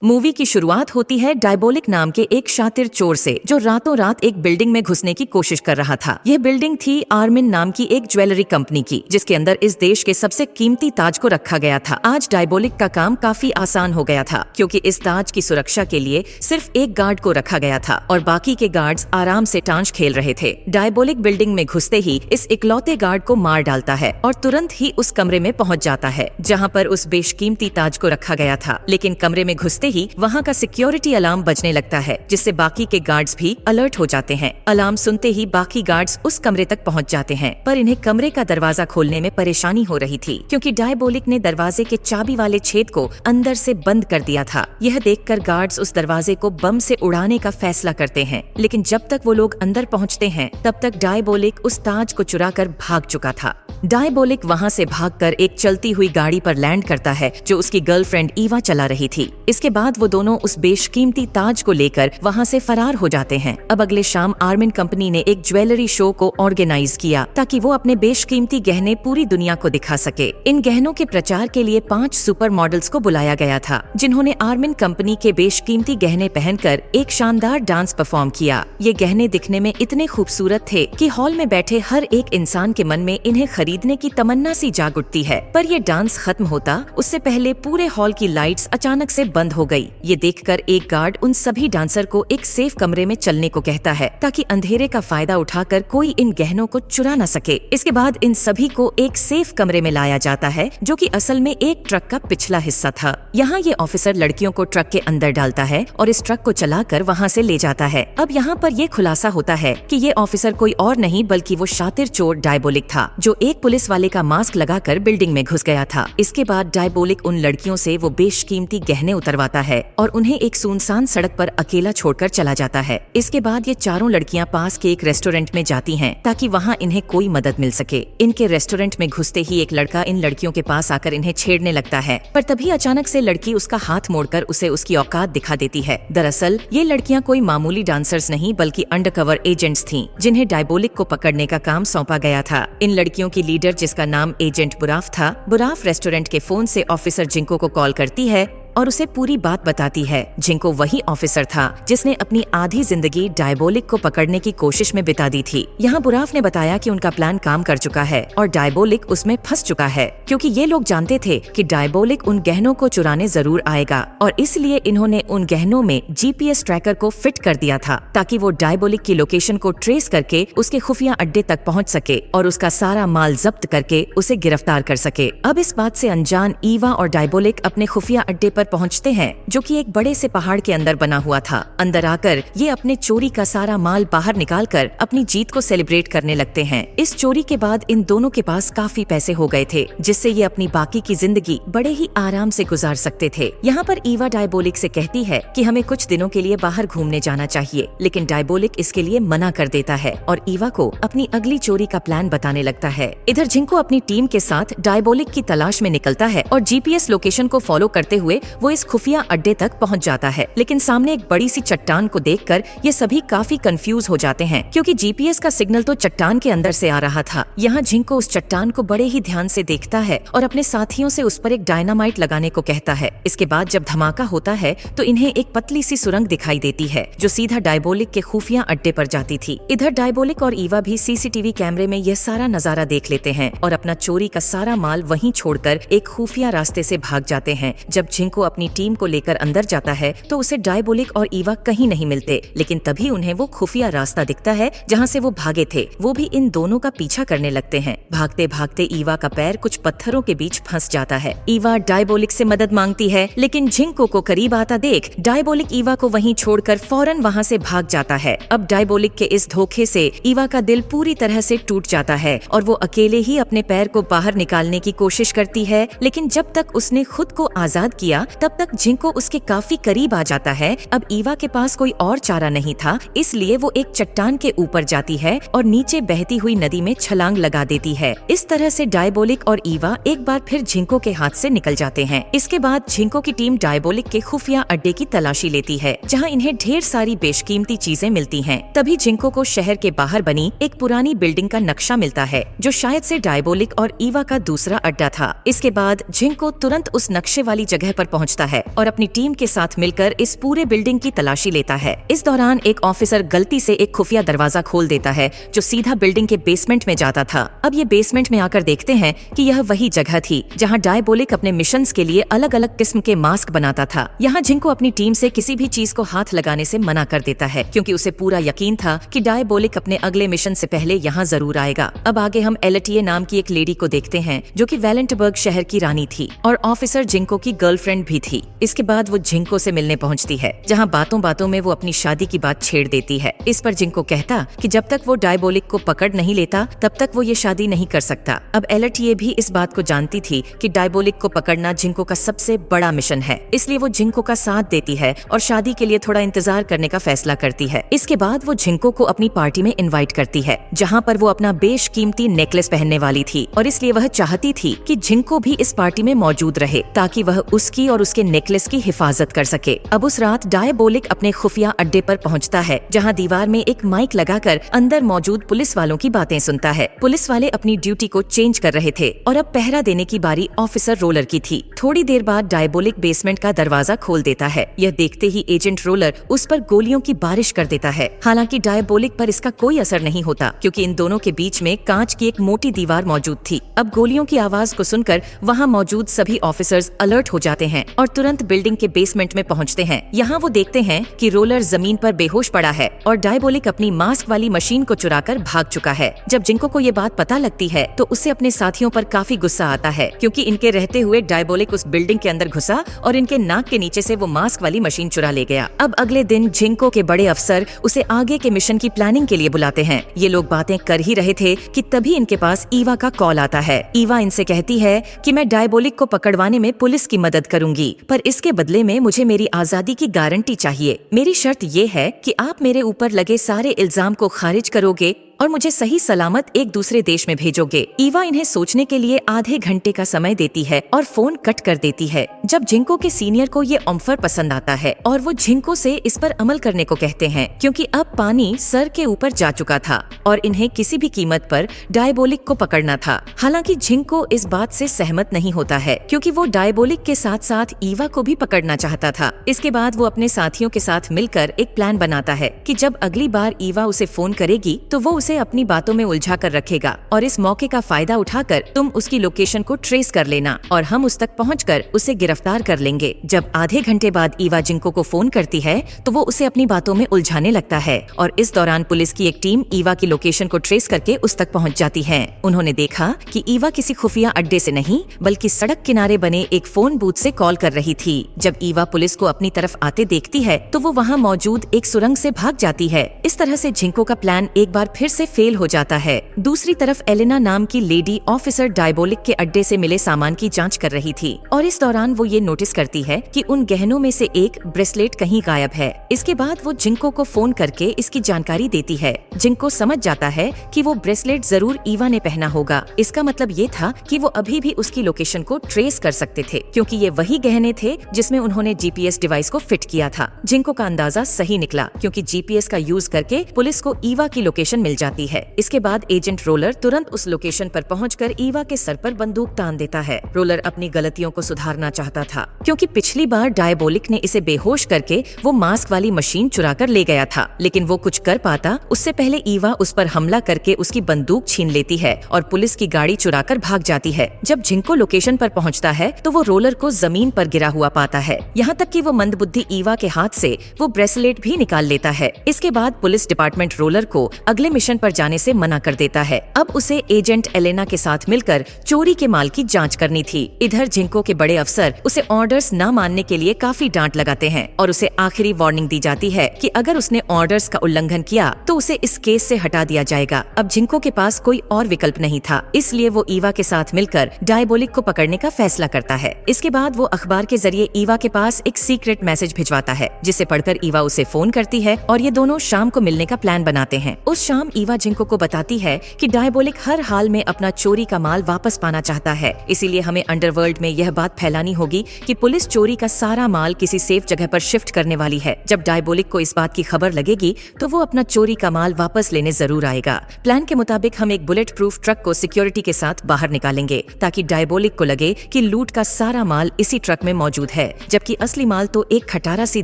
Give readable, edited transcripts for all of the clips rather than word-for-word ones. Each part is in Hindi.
मूवी की शुरुआत होती है डायबोलिक नाम के एक शातिर चोर से, जो रातों रात एक बिल्डिंग में घुसने की कोशिश कर रहा था। यह बिल्डिंग थी आर्मिन नाम की एक ज्वेलरी कंपनी की, जिसके अंदर इस देश के सबसे कीमती ताज को रखा गया था। आज डायबोलिक का काम काफी आसान हो गया था, क्योंकि इस ताज की सुरक्षा के लिए सिर्फ एक गार्ड को रखा गया था और बाकी के गार्ड्स आराम से टांश खेल रहे थे। डायबोलिक बिल्डिंग में घुसते ही इस इकलौते गार्ड को मार डालता है और तुरंत ही उस कमरे में पहुंच जाता है जहां पर उस बेशकीमती ताज को रखा गया था। लेकिन कमरे में घुसते ही वहां का सिक्योरिटी अलार्म बजने लगता है, जिससे बाकी के गार्ड्स भी अलर्ट हो जाते हैं। अलार्म सुनते ही बाकी गार्ड्स उस कमरे तक पहुंच जाते हैं, पर इन्हें कमरे का दरवाजा खोलने में परेशानी हो रही थी, क्योंकि डायबोलिक ने दरवाजे के चाबी वाले छेद को अंदर से बंद कर दिया था। यह देखकर गार्ड्स उस दरवाजे को बम से उड़ाने का फैसला करते हैं, लेकिन जब तक वो लोग अंदर पहुंचते हैं तब तक डायबोलिक उस ताज को चुराकर भाग चुका था। डायबोलिक वहां से भागकर एक चलती हुई गाड़ी पर लैंड करता है, जो उसकी गर्लफ्रेंड ईवा चला रही थी। इसके बाद वो दोनों उस बेशकीमती ताज को लेकर वहां से फरार हो जाते हैं। अब अगले शाम आर्मिन कंपनी ने एक ज्वेलरी शो को ऑर्गेनाइज किया, ताकि वो अपने बेशकीमती गहने पूरी दुनिया को दिखा सके। इन गहनों के प्रचार के लिए 5 सुपर मॉडल्स को बुलाया गया था, जिन्होंने आर्मिन कंपनी के बेशकीमती गहने पहनकर एक शानदार डांस परफॉर्म किया। ये गहने दिखने में इतने खूबसूरत थे कि हॉल में बैठे हर एक इंसान के मन में इन्हें खरीदने की तमन्ना सी जाग उठती है। पर ये डांस खत्म होता उससे पहले पूरे हॉल की लाइट्स अचानक से बंद हो गई। ये देखकर एक गार्ड उन सभी डांसर को एक सेफ कमरे में चलने को कहता है, ताकि अंधेरे का फायदा उठाकर कोई इन गहनों को चुरा न सके। इसके बाद इन सभी को एक सेफ कमरे में लाया जाता है, जो कि असल में एक ट्रक का पिछला हिस्सा था। यहाँ ये ऑफिसर लड़कियों को ट्रक के अंदर डालता है और इस ट्रक को चलाकर वहाँ से ले जाता है। अब यहाँ पर ये खुलासा होता है कि ये ऑफिसर कोई और नहीं बल्कि वो शातिर चोर डायबोलिक था, जो एक पुलिस वाले का मास्क लगाकर बिल्डिंग में घुस गया था। इसके बाद डायबोलिक उन लड़कियों से वो बेशकीमती गहने उतरवाता है और उन्हें एक सुनसान सड़क पर अकेला छोड़कर चला जाता है। इसके बाद ये चारों लड़कियां पास के एक रेस्टोरेंट में जाती हैं, ताकि वहां इन्हें कोई मदद मिल सके। इनके रेस्टोरेंट में घुसते ही एक लड़का इन लड़कियों के पास आकर इन्हें छेड़ने लगता है, पर तभी अचानक से लड़की उसका हाथ मोड़कर उसे उसकी औकात दिखा देती है। दरअसल ये लड़कियां कोई मामूली डांसर्स नहीं बल्कि अंडरकवर एजेंट्स थीं, जिन्हें डायबोलिक को पकड़ने का काम सौंपा गया था। इन लड़कियों की लीडर, जिसका नाम एजेंट बुराफ था, बुराफ रेस्टोरेंट के फोन से ऑफिसर जिंको को कॉल करती है और उसे पूरी बात बताती है। जिंको वही ऑफिसर था जिसने अपनी आधी जिंदगी डायबोलिक को पकड़ने की कोशिश में बिता दी थी। यहाँ बुराफ ने बताया कि उनका प्लान काम कर चुका है और डायबोलिक उसमें फंस चुका है, क्योंकि ये लोग जानते थे कि डायबोलिक उन गहनों को चुराने जरूर आएगा, और इसलिए इन्होंने उन गहनों में जीपीएस ट्रैकर को फिट कर दिया था, ताकि वो डायबोलिक की लोकेशन को ट्रेस करके उसके खुफिया अड्डे तक पहुँच सके और उसका सारा माल जब्त करके उसे गिरफ्तार कर सके। अब इस बात से अनजान ईवा और डायबोलिक अपने खुफिया अड्डे पर पहुंचते हैं, जो कि एक बड़े से पहाड़ के अंदर बना हुआ था। अंदर आकर ये अपने चोरी का सारा माल बाहर निकालकर अपनी जीत को सेलिब्रेट करने लगते हैं। इस चोरी के बाद इन दोनों के पास काफी पैसे हो गए थे, जिससे ये अपनी बाकी की जिंदगी बड़े ही आराम से गुजार सकते थे। यहाँ पर ईवा डायबोलिक से कहती है कि हमें कुछ दिनों के लिए बाहर घूमने जाना चाहिए, लेकिन डायबोलिक इसके लिए मना कर देता है और ईवा को अपनी अगली चोरी का प्लान बताने लगता है। इधर जिंको अपनी टीम के साथ डायबोलिक की तलाश में निकलता है और जीपीएस लोकेशन को फॉलो करते हुए वो इस खुफिया अड्डे तक पहुंच जाता है। लेकिन सामने एक बड़ी सी चट्टान को देखकर ये सभी काफी कंफ्यूज हो जाते हैं, क्योंकि जीपीएस का सिग्नल तो चट्टान के अंदर से आ रहा था। यहाँ जिंको उस चट्टान को बड़े ही ध्यान से देखता है और अपने साथियों से उस पर एक डायनामाइट लगाने को कहता है। इसके बाद जब धमाका होता है तो इन्हें एक पतली सी सुरंग दिखाई देती है, जो सीधा डायबोलिक के खुफिया अड्डे पर जाती थी। इधर डायबोलिक और ईवा भी सीसीटीवी कैमरे में यह सारा नजारा देख लेते हैं और अपना चोरी का सारा माल वहीं छोड़कर एक खुफिया रास्ते से भाग जाते हैं। जब जिंको अपनी टीम को लेकर अंदर जाता है तो उसे डायबोलिक और ईवा कहीं नहीं मिलते, लेकिन तभी उन्हें वो खुफिया रास्ता दिखता है जहाँ से वो भागे थे। वो भी इन दोनों का पीछा करने लगते हैं। भागते भागते ईवा का पैर कुछ पत्थरों के बीच फंस जाता है। ईवा डायबोलिक से मदद मांगती है, लेकिन जिंको को करीब आता देख डायबोलिक ईवा को वहीं छोड़कर फौरन वहाँ से भाग जाता है। अब डायबोलिक के इस धोखे से ईवा का दिल पूरी तरह से टूट जाता है और वो अकेले ही अपने पैर को बाहर निकालने की कोशिश करती है, लेकिन जब तक उसने खुद को आजाद किया तब तक जिंको उसके काफी करीब आ जाता है। अब ईवा के पास कोई और चारा नहीं था, इसलिए वो एक चट्टान के ऊपर जाती है और नीचे बहती हुई नदी में छलांग लगा देती है। इस तरह से डायबोलिक और ईवा एक बार फिर जिंको के हाथ से निकल जाते हैं। इसके बाद जिंको की टीम डायबोलिक के खुफिया अड्डे की तलाशी लेती है, जहाँ इन्हें ढेर सारी बेशकीमती चीजें मिलती हैं। तभी जिंको को शहर के बाहर बनी एक पुरानी बिल्डिंग का नक्शा मिलता है, जो शायद से डायबोलिक और ईवा का दूसरा अड्डा था। इसके बाद जिंको तुरंत उस नक्शे वाली जगह पर पहुंचता है और अपनी टीम के साथ मिलकर इस पूरे बिल्डिंग की तलाशी लेता है। इस दौरान एक ऑफिसर गलती से एक खुफिया दरवाजा खोल देता है जो सीधा बिल्डिंग के बेसमेंट में जाता था। अब ये बेसमेंट में आकर देखते हैं कि यह वही जगह थी जहाँ डायबोलिक अपने मिशंस के लिए अलग अलग किस्म के मास्क बनाता था। यहाँ जिंको अपनी टीम से किसी भी चीज को हाथ लगाने से मना कर देता है क्योंकि उसे पूरा यकीन था कि डायबोलिक अपने अगले मिशन से पहले यहाँ जरूर आएगा। अब आगे हम एलेटिए नाम की एक लेडी को देखते हैं जो कि वेलेंटबर्ग शहर की रानी थी और ऑफिसर जिंको की गर्लफ्रेंड भी थी। इसके बाद वो जिंको से मिलने पहुंचती है जहां बातों बातों में वो अपनी शादी की बात छेड़ देती है। इस पर जिंको कहता कि जब तक वो डायबोलिक को पकड़ नहीं लेता तब तक वो ये शादी नहीं कर सकता। अब एलेटिए भी इस बात को जानती थी कि डायबोलिक को पकड़ना जिंको का सबसे बड़ा मिशन है, इसलिए वो जिंको का साथ देती है और शादी के लिए थोड़ा इंतजार करने का फैसला करती है। इसके बाद वो जिंको को अपनी पार्टी में इनवाइट करती है जहाँ पर वो अपना बेशकीमती नेकलेस पहनने वाली थी और इसलिए वह चाहती थी कि जिंको भी इस पार्टी में मौजूद रहे ताकि वह उसकी और उसके नेकलेस की हिफाजत कर सके। अब उस रात डायबोलिक अपने खुफिया अड्डे पर पहुंचता है जहां दीवार में एक माइक लगाकर अंदर मौजूद पुलिस वालों की बातें सुनता है। पुलिस वाले अपनी ड्यूटी को चेंज कर रहे थे और अब पहरा देने की बारी ऑफिसर रोलर की थी। थोड़ी देर बाद डायबोलिक बेसमेंट का दरवाजा खोल देता है। यह देखते ही एजेंट रोलर उस पर गोलियों की बारिश कर देता है। हालांकि डायबोलिक पर इसका कोई असर नहीं होता क्योंकि इन दोनों के बीच में कांच की एक मोटी दीवार मौजूद थी। अब गोलियों की आवाज को सुनकर वहां मौजूद सभी ऑफिसर्स अलर्ट हो जाते हैं और तुरंत बिल्डिंग के बेसमेंट में पहुंचते हैं। यहाँ वो देखते हैं कि रोलर जमीन पर बेहोश पड़ा है और डायबोलिक अपनी मास्क वाली मशीन को चुराकर भाग चुका है। जब जिंको को ये बात पता लगती है तो उसे अपने साथियों पर काफी गुस्सा आता है क्योंकि इनके रहते हुए डायबोलिक उस बिल्डिंग के अंदर घुसा और इनके नाक के नीचे से वो मास्क वाली मशीन चुरा ले गया। अब अगले दिन जिंको के बड़े अफसर उसे आगे के मिशन की प्लानिंग के लिए बुलाते हैं। ये लोग बातें कर ही रहे थे कि तभी इनके पास ईवा का कॉल आता है। ईवा इनसे कहती है कि मैं डायबोलिक को पकड़वाने में पुलिस की मदद करूंगी, पर इसके बदले में मुझे मेरी आजादी की गारंटी चाहिए। मेरी शर्त ये है कि आप मेरे ऊपर लगे सारे इल्जाम को खारिज करोगे और मुझे सही सलामत एक दूसरे देश में भेजोगे। ईवा इन्हें सोचने के लिए आधे घंटे का समय देती है और फोन कट कर देती है। जब जिंको के सीनियर को ये ऑफर पसंद आता है और वो जिंको से इस पर अमल करने को कहते हैं क्योंकि अब पानी सर के ऊपर जा चुका था और इन्हें किसी भी कीमत पर डायबोलिक को पकड़ना था। हालांकि जिंको इस बात से सहमत नहीं होता है क्योंकि वो डायबोलिक के साथ साथ ईवा को भी पकड़ना चाहता था। इसके बाद वो अपने साथियों के साथ मिलकर एक प्लान बनाता है कि जब अगली बार ईवा उसे फोन करेगी तो वो उसे अपनी बातों में उलझा कर रखेगा और इस मौके का फायदा उठाकर तुम उसकी लोकेशन को ट्रेस कर लेना और हम उस तक पहुंचकर उसे गिरफ्तार कर लेंगे। जब आधे घंटे बाद ईवा जिंको को फोन करती है तो वो उसे अपनी बातों में उलझाने लगता है और इस दौरान पुलिस की एक टीम ईवा की लोकेशन को ट्रेस करके उस तक पहुंच जाती है। उन्होंने देखा कि ईवा किसी खुफिया अड्डे से नहीं बल्कि सड़क किनारे बने एक फोन बूथ से कॉल कर रही थी। जब ईवा पुलिस को अपनी तरफ आते देखती है तो वो वहाँ मौजूद एक सुरंग से भाग जाती है। इस तरह से जिंको का प्लान एक बार फिर से फेल हो जाता है। दूसरी तरफ एलेना नाम की लेडी ऑफिसर डायबोलिक के अड्डे से मिले सामान की जांच कर रही थी और इस दौरान वो ये नोटिस करती है कि उन गहनों में से एक ब्रेसलेट कहीं गायब है। इसके बाद वो जिंको को फोन करके इसकी जानकारी देती है। जिंको समझ जाता है कि वो ब्रेसलेट जरूर ईवा ने पहना होगा। इसका मतलब ये था कि वो अभी भी उसकी लोकेशन को ट्रेस कर सकते थे क्योंकि ये वही गहने थे जिसमें उन्होंने जीपीएस डिवाइस को फिट किया था। जिंको का अंदाजा सही निकला क्योंकि जीपीएस का यूज करके पुलिस को ईवा की लोकेशन मिल जाती है। इसके बाद एजेंट रोलर तुरंत उस लोकेशन पर पहुंचकर ईवा के सर पर बंदूक तान देता है। रोलर अपनी गलतियों को सुधारना चाहता था क्योंकि पिछली बार डायबोलिक ने इसे बेहोश करके वो मास्क वाली मशीन चुरा कर ले गया था, लेकिन वो कुछ कर पाता उससे पहले ईवा उस पर हमला करके उसकी बंदूक छीन लेती है और पुलिस की गाड़ी चुराकर भाग जाती है। जब जिंको लोकेशन पर पहुंचता है तो वो रोलर को जमीन पर गिरा हुआ पाता है, यहाँ तक कि वो मंदबुद्धि ईवा के हाथ से वो ब्रेसलेट भी निकाल लेता है। इसके बाद पुलिस डिपार्टमेंट रोलर को अगले मिशन पर जाने से मना कर देता है। अब उसे एजेंट एलेना के साथ मिलकर चोरी के माल की जांच करनी थी। इधर जिंको के बड़े अफसर उसे ऑर्डर्स न मानने के लिए काफी डांट लगाते हैं और उसे आखिरी वार्निंग दी जाती है कि अगर उसने ऑर्डर्स का उल्लंघन किया तो उसे इस केस से हटा दिया जाएगा। अब जिंको के पास कोई और विकल्प नहीं था, इसलिए वो ईवा के साथ मिलकर डायबोलिक को पकड़ने का फैसला करता है। इसके बाद वो अखबार के जरिए ईवा के पास एक सीक्रेट मैसेज भिजवाता है जिसे पढ़कर ईवा उसे फोन करती है और ये दोनों शाम को मिलने का प्लान बनाते हैं। उस शाम ईवा जिंको को बताती है कि डायबोलिक हर हाल में अपना चोरी का माल वापस पाना चाहता है, इसीलिए हमें अंडरवर्ल्ड में यह बात फैलानी होगी कि पुलिस चोरी का सारा माल किसी सेफ जगह पर शिफ्ट करने वाली है। जब डायबोलिक को इस बात की खबर लगेगी तो वो अपना चोरी का माल वापस लेने जरूर आएगा। प्लान के मुताबिक हम एक बुलेट प्रूफ ट्रक को सिक्योरिटी के साथ बाहर निकालेंगे ताकि डायबोलिक को लगे कि लूट का सारा माल इसी ट्रक में मौजूद है, जबकि असली माल तो एक खटारा सी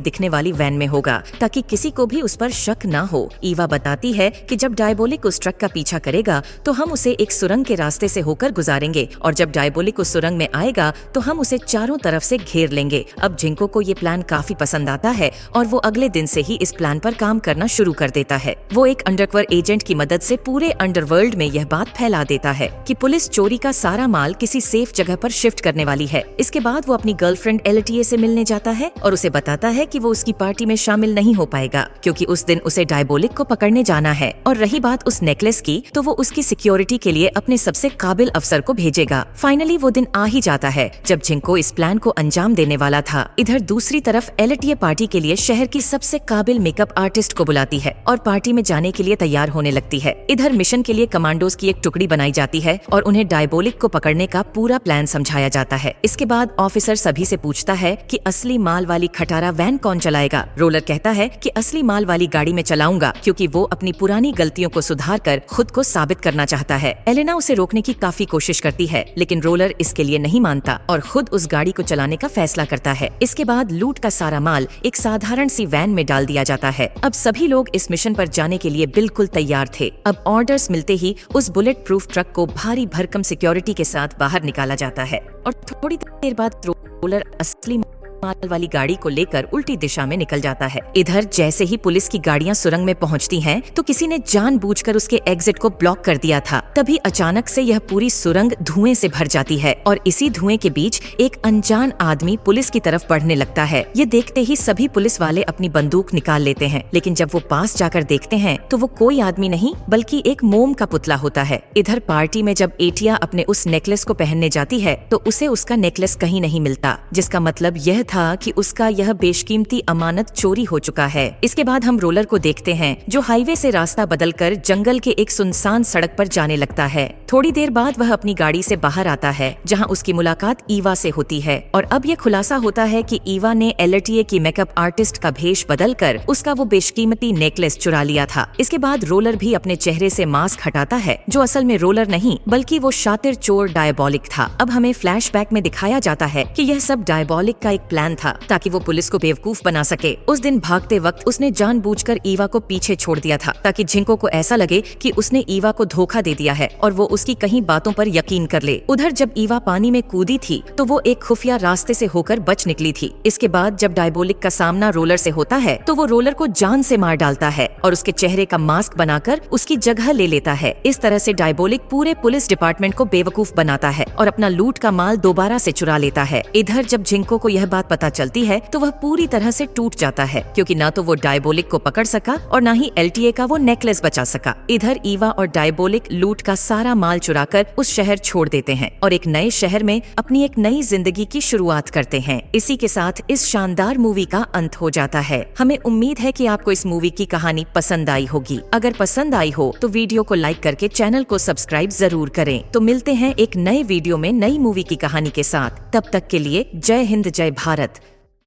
दिखने वाली वैन में होगा, ताकि किसी को भी उस पर शक ना हो। ईवा बताती है कि जब डायबोलिक उस ट्रक का पीछा करेगा तो हम उसे एक सुरंग के रास्ते से होकर गुजारेंगे और जब डायबोलिक उस सुरंग में आएगा तो हम उसे चारों तरफ से घेर लेंगे। अब जिंको को ये प्लान काफी पसंद आता है और वो अगले दिन से ही इस प्लान पर काम करना शुरू कर देता है। वो एक अंडरकवर एजेंट की मदद से पूरे अंडरवर्ल्ड में यह बात फैला देता है कि पुलिस चोरी का सारा माल किसी सेफ जगह पर शिफ्ट करने वाली है। इसके बाद वो अपनी गर्लफ्रेंड एलटीए से मिलने जाता है और उसे बताता है कि वो उसकी पार्टी में शामिल नहीं हो पाएगा क्योंकि उस दिन उसे डायबोलिक को पकड़ने जाना है। और रही बात उस नेकलेस की, तो वो उसकी सिक्योरिटी के लिए अपने सबसे काबिल अफसर को भेजेगा। फाइनली वो दिन आ ही जाता है जब जिंको इस प्लान को अंजाम देने वाला था। इधर दूसरी तरफ एलटीए पार्टी के लिए शहर की सबसे काबिल मेकअप आर्टिस्ट को बुलाती है और पार्टी में जाने के लिए तैयार होने लगती है। इधर मिशन के लिए कमांडोज की एक टुकड़ी बनाई जाती है और उन्हें डायबोलिक को पकड़ने का पूरा प्लान समझाया जाता है। इसके बाद ऑफिसर सभी से पूछता है कि असली माल वाली खटारा वैन कौन चलाएगा। रोलर कहता है कि असली माल वाली गाड़ी में चलाऊंगा क्योंकि वो अपनी पुरानी गलतियों को सुधार कर खुद को साबित करना चाहता है। एलेना उसे रोकने की काफी कोशिश करती है लेकिन रोलर इसके लिए नहीं मानता और खुद उस गाड़ी को चलाने का फैसला करता है। इसके बाद लूट का सारा माल एक साधारण सी वैन में डाल दिया जाता है। अब सभी लोग इस मिशन पर जाने के लिए बिल्कुल तैयार थे। अब ऑर्डर्स मिलते ही उस बुलेट प्रूफ ट्रक को भारी भरकम सिक्योरिटी के साथ बाहर निकाला जाता है और थोड़ी देर बाद रोलर असली माल वाली गाड़ी को लेकर उल्टी दिशा में निकल जाता है। इधर जैसे ही पुलिस की गाड़ियां सुरंग में पहुंचती हैं, तो किसी ने जानबूझकर उसके एग्जिट को ब्लॉक कर दिया था। तभी अचानक से यह पूरी सुरंग धुएं से भर जाती है और इसी धुएं के बीच एक अनजान आदमी पुलिस की तरफ बढ़ने लगता है। ये देखते ही सभी पुलिस वाले अपनी बंदूक निकाल लेते हैं, लेकिन जब वो पास जाकर देखते हैं तो वो कोई आदमी नहीं बल्कि एक मोम का पुतला होता है। इधर पार्टी में जब एटिया अपने उस नेकलेस को पहनने जाती है तो उसे उसका नेकलेस कहीं नहीं मिलता, जिसका मतलब यह था कि उसका यह बेशकीमती अमानत चोरी हो चुका है। इसके बाद हम रोलर को देखते हैं जो हाईवे से रास्ता बदलकर जंगल के एक सुनसान सड़क पर जाने लगता है। थोड़ी देर बाद वह अपनी गाड़ी से बाहर आता है जहां उसकी मुलाकात ईवा से होती है और अब यह खुलासा होता है कि ईवा ने एलटीए की मेकअप आर्टिस्ट का भेष बदलकर उसका वो बेशकीमती नेकलेस चुरा लिया था। इसके बाद रोलर भी अपने चेहरे से मास्क हटाता है जो असल में रोलर नहीं बल्कि वो शातिर चोर डायबोलिक था। अब हमें फ्लैशबैक में दिखाया जाता है कि यह सब डायबोलिक का एक प्लान था ताकि वो पुलिस को बेवकूफ बना सके। उस दिन भागते वक्त उसने जानबूझकर ईवा को पीछे छोड़ दिया था ताकि जिंको को ऐसा लगे कि उसने ईवा को धोखा दे दिया है और वो उसकी कहीं बातों पर यकीन कर ले। उधर जब ईवा पानी में कूदी थी तो वो एक खुफिया रास्ते से होकर बच निकली थी। इसके बाद जब डायबोलिक का सामना रोलर से होता है तो वो रोलर को जान से मार डालता है और उसके चेहरे का मास्क बनाकर उसकी जगह ले लेता है। इस तरह से डायबोलिक पूरे पुलिस डिपार्टमेंट को बेवकूफ बनाता है और अपना लूट का माल दोबारा से चुरा लेता है। इधर जब जिंको को यह बात पता चलती है तो वह पूरी तरह से टूट जाता है क्योंकि ना तो वो डायबोलिक को पकड़ सका और ना ही एलटीए का वो नेकलेस बचा सका। इधर ईवा और डायबोलिक लूट का सारा माल चुराकर उस शहर छोड़ देते हैं और एक नए शहर में अपनी एक नई जिंदगी की शुरुआत करते हैं। इसी के साथ इस शानदार मूवी का अंत हो जाता है। हमें उम्मीद है कि आपको इस मूवी की कहानी पसंद आई होगी। अगर पसंद आई हो तो वीडियो को लाइक करके चैनल को सब्सक्राइब जरूर करें। तो मिलते हैं एक नए वीडियो में नई मूवी की कहानी के साथ। तब तक के लिए जय हिंद जय भारत।